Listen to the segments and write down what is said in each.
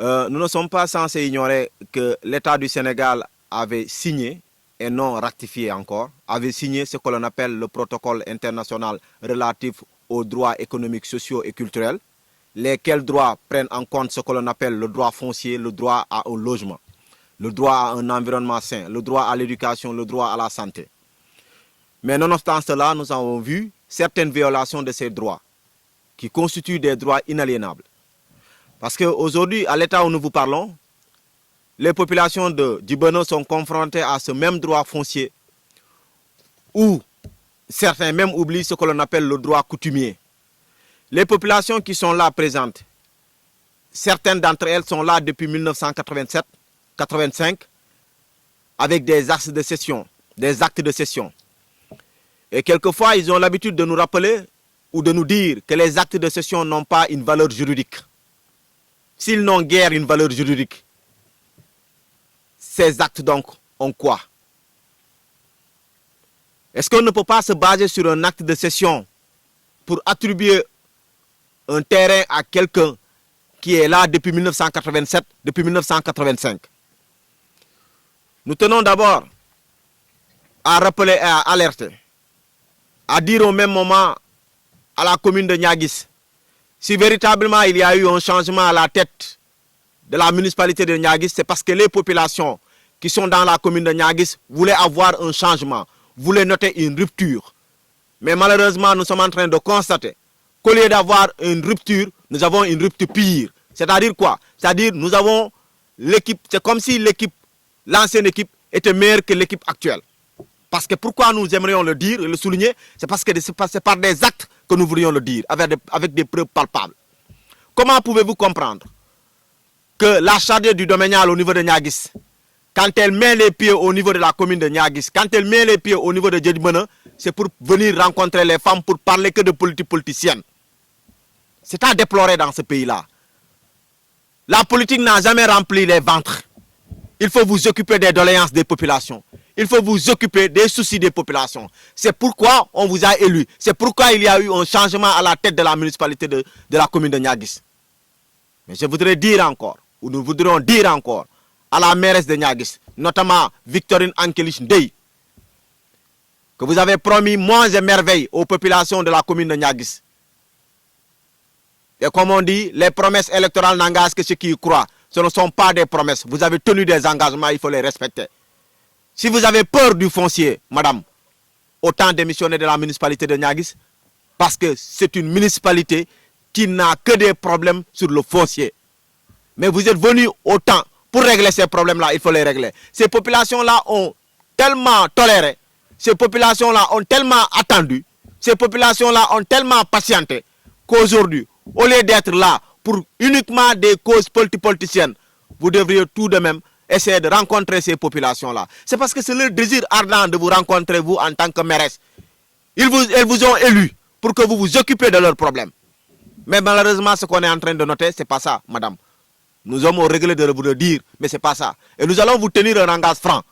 Nous ne sommes pas censés ignorer que l'État du Sénégal avait signé, et non ratifié encore, avait signé ce que l'on appelle le protocole international relatif aux droits économiques, sociaux et culturels, lesquels droits prennent en compte ce que l'on appelle le droit foncier, le droit à un logement, le droit à un environnement sain, le droit à l'éducation, le droit à la santé. Mais nonobstant cela, nous avons vu certaines violations de ces droits, qui constituent des droits inaliénables. Parce qu'aujourd'hui, à l'état où nous vous parlons, les populations de Djibono sont confrontées à ce même droit foncier, où certains même oublient ce que l'on appelle le droit coutumier. Les populations qui sont là présentes, certaines d'entre elles sont là depuis 1987-85, avec des actes de cession, Et quelquefois, ils ont l'habitude de nous rappeler ou de nous dire que les actes de cession n'ont pas une valeur juridique. S'ils n'ont guère une valeur juridique, ces actes donc ont quoi? Est-ce qu'on ne peut pas se baser sur un acte de cession pour attribuer un terrain à quelqu'un qui est là depuis 1987, depuis 1985? Nous tenons d'abord à rappeler et à alerter, à dire au même moment à la commune de Niaguis, si véritablement il y a eu un changement à la tête de la municipalité de Niaguis, c'est parce que les populations qui sont dans la commune de Niaguis voulaient avoir un changement, voulaient noter une rupture. Mais malheureusement, nous sommes en train de constater qu'au lieu d'avoir une rupture, nous avons une rupture pire. C'est-à-dire quoi? C'est-à-dire nous avons l'équipe, c'est comme si l'ancienne équipe était meilleure que l'équipe actuelle. Parce que pourquoi nous aimerions le dire et le souligner? C'est parce que c'est par des actes que nous voudrions le dire, avec des preuves palpables. Comment pouvez-vous comprendre que la chargée du domanial au niveau de Niaguis, quand elle met les pieds au niveau de la commune de Niaguis, quand elle met les pieds au niveau de Djedibana, c'est pour venir rencontrer les femmes pour parler que de politique politicienne? C'est à déplorer dans ce pays-là. La politique n'a jamais rempli les ventres. Il faut vous occuper des doléances des populations. Il faut vous occuper des soucis des populations. C'est pourquoi on vous a élu. C'est pourquoi il y a eu un changement à la tête de la municipalité de la commune de Niaguis. Mais je voudrais dire encore, ou nous voudrions dire encore, à la mairesse de Niaguis, notamment Victorine Ankelich Ndeye, que vous avez promis monts et merveilles aux populations de la commune de Niaguis. Et comme on dit, les promesses électorales n'engagent que ceux qui y croient. Ce ne sont pas des promesses. Vous avez tenu des engagements, il faut les respecter. Si vous avez peur du foncier, madame, autant démissionner de la municipalité de Niaguis, parce que c'est une municipalité qui n'a que des problèmes sur le foncier. Mais vous êtes venu autant pour régler ces problèmes-là, il faut les régler. Ces populations-là ont tellement toléré, ces populations-là ont tellement attendu, ces populations-là ont tellement patienté qu'aujourd'hui, au lieu d'être là pour uniquement des causes politiciennes, vous devriez tout de même essayer de rencontrer ces populations-là. C'est parce que c'est leur désir ardent de vous rencontrer, vous, en tant que mairesse. Elles vous ont élu pour que vous vous occupiez de leurs problèmes. Mais malheureusement, ce qu'on est en train de noter, ce n'est pas ça, madame. Nous avons réglé de vous le dire, mais ce n'est pas ça. Et nous allons vous tenir un engagement franc.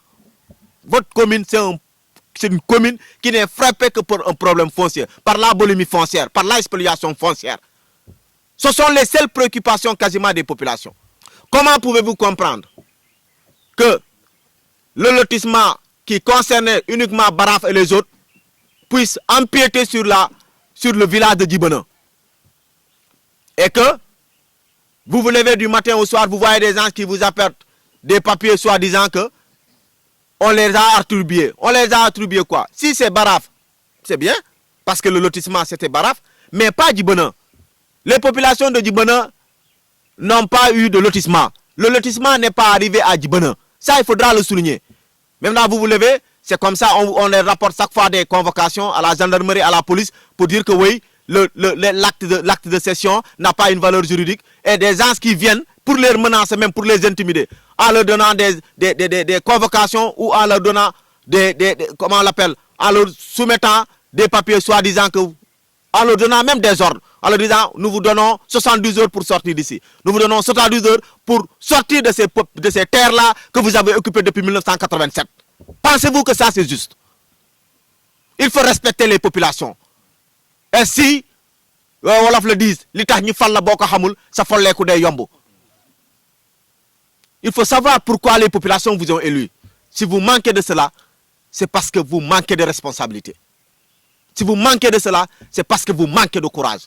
Votre commune, c'est une commune qui n'est frappée que par un problème foncier, par l'abolimie foncière, par la spoliation foncière. Ce sont les seules préoccupations quasiment des populations. Comment pouvez-vous comprendre que le lotissement qui concernait uniquement Baraf et les autres puisse empiéter sur le village de Djibono? Et que vous vous levez du matin au soir, vous voyez des gens qui vous apportent des papiers soi-disant que on les a attribués. On les a attribués quoi? Si c'est Baraf, c'est bien, parce que le lotissement c'était Baraf, mais pas Djibono. Les populations de Djibono n'ont pas eu de lotissement. Le lotissement n'est pas arrivé à Djibono. Ça, il faudra le souligner. Maintenant, vous vous levez, c'est comme ça, on les rapporte chaque fois des convocations à la gendarmerie, à la police, pour dire que oui, l'acte de cession n'a pas une valeur juridique. Et des gens qui viennent pour les menacer, même pour les intimider, en leur donnant des convocations ou en leur donnant comment on l'appelle, en leur soumettant des papiers soi-disant que, en leur donnant même des ordres, en leur disant, nous vous donnons 72 heures pour sortir d'ici. Nous vous donnons 72 heures pour sortir de ces terres-là que vous avez occupées depuis 1987. Pensez-vous que ça c'est juste? Il faut respecter les populations. Et si, Wolof le disent, li tax ñu fal la boko xamul sa folleku day yomb. Il faut savoir pourquoi les populations vous ont élu. Si vous manquez de cela, c'est parce que vous manquez de responsabilité. Si vous manquez de cela, c'est parce que vous manquez de courage.